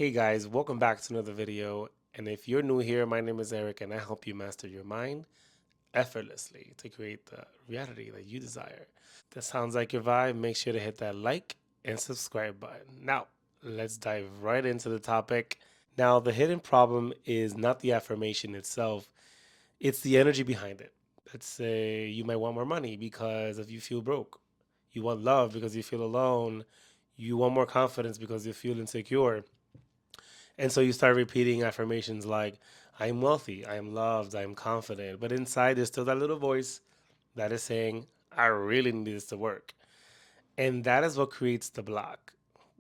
Hey guys, welcome back to another video. And if you're new here, my name is Eric and I help you master your mind effortlessly to create the reality that you desire. That sounds like your vibe. Make sure to hit that like and subscribe button. Now, let's dive right into the topic. Now, the hidden problem is not the affirmation itself, it's the energy behind it. Let's say you might want more money because if you feel broke. You want love because you feel alone. You want more confidence because you feel insecure. And so you start repeating affirmations like, I'm wealthy, I'm loved, I'm confident. But inside, there's still that little voice that is saying, I really need this to work. And that is what creates the block.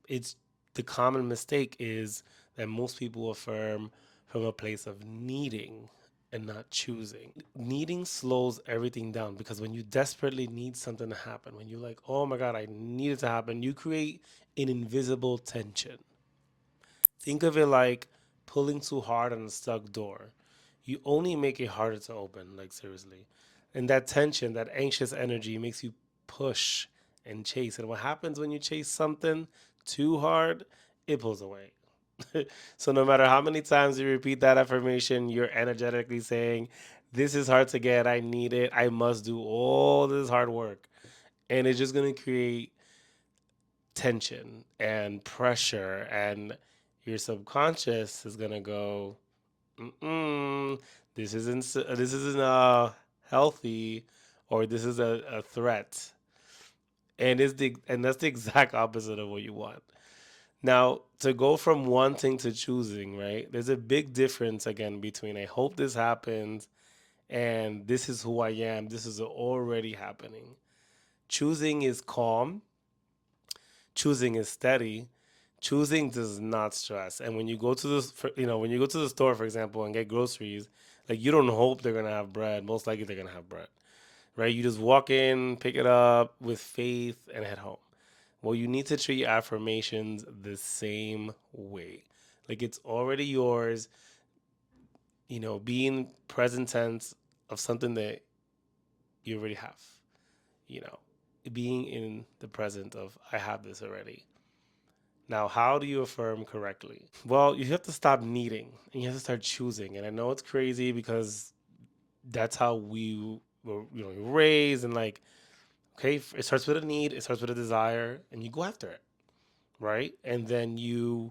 It's the common mistake is that most people affirm from a place of needing and not choosing. Needing slows everything down because when you desperately need something to happen, when you're like, oh my God, I need it to happen, you create an invisible tension. Think of it like pulling too hard on a stuck door. You only make it harder to open, like seriously. And that tension, that anxious energy makes you push and chase. And what happens when you chase something too hard? It pulls away. So no matter how many times you repeat that affirmation, you're energetically saying, this is hard to get. I need it. I must do all this hard work. And it's just going to create tension and pressure, and your subconscious is gonna go, mm this isn't healthy, or this is a threat, and that's the exact opposite of what you want. Now, to go from wanting to choosing, right? There's a big difference again between I hope this happens and this is who I am. This is already happening. Choosing is calm. Choosing is steady. Choosing does not stress. And when you go to when you go to the store, for example, and get groceries, like you don't hope they're gonna have bread. Most likely they're gonna have bread, right? You just walk in, pick it up with faith, and head home. Well, you need to treat affirmations the same way. Like it's already yours. Being present tense of something that you already have. You know, being in the present of I have this already. Now, how do you affirm correctly? Well, you have to stop needing and you have to start choosing. And I know it's crazy because that's how we were, raised, and like, okay, it starts with a need, it starts with a desire, and you go after it, right? And then you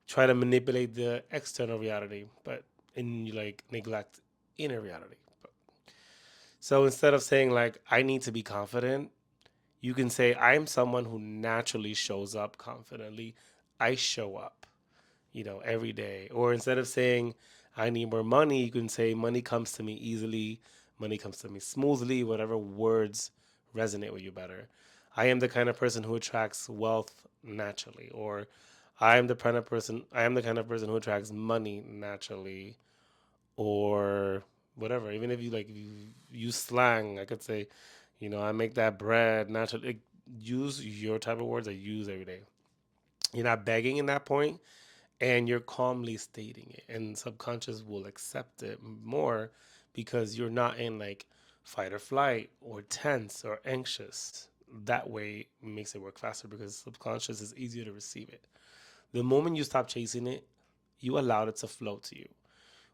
try to manipulate the external reality, but and you like neglect inner reality. So instead of saying like I need to be confident, you can say I'm someone who naturally shows up confidently. I show up, every day. Or instead of saying, I need more money, you can say, money comes to me easily, money comes to me smoothly, whatever words resonate with you better. I am the kind of person who attracts wealth naturally. Or I am the kind of person who attracts money naturally. Or whatever. Even if you like, if you use slang, I could say, I make that bread naturally. Like, use your type of words I use every day. You're not begging in that point, and you're calmly stating it, and subconscious will accept it more because you're not in like fight or flight or tense or anxious. That way makes it work faster because subconscious is easier to receive it. The moment you stop chasing it, you allow it to flow to you.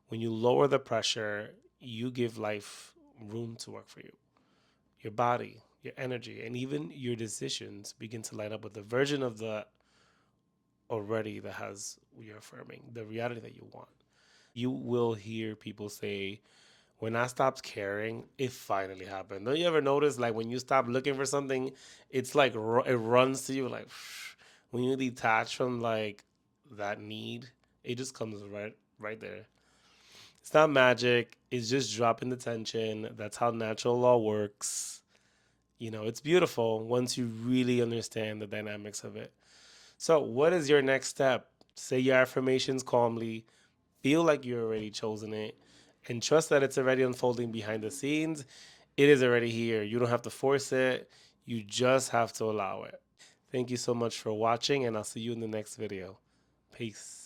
When you lower the pressure, you give life room to work for you. Your body, your energy, and even your decisions begin to line up with the version of the already that has you're affirming, the reality that you want. You will hear people say, when I stopped caring, it finally happened. Don't you ever notice, like, when you stop looking for something, it's like it runs to you, like, when you detach from, like, that need, it just comes right there. It's not magic, it's just dropping the tension. That's how natural law works. It's beautiful once you really understand the dynamics of it. So, what is your next step? Say your affirmations calmly, feel like you're already chosen it, and trust that it's already unfolding behind the scenes. It is already here. You don't have to force it, you just have to allow it. Thank you so much for watching, and I'll see you in the next video. Peace.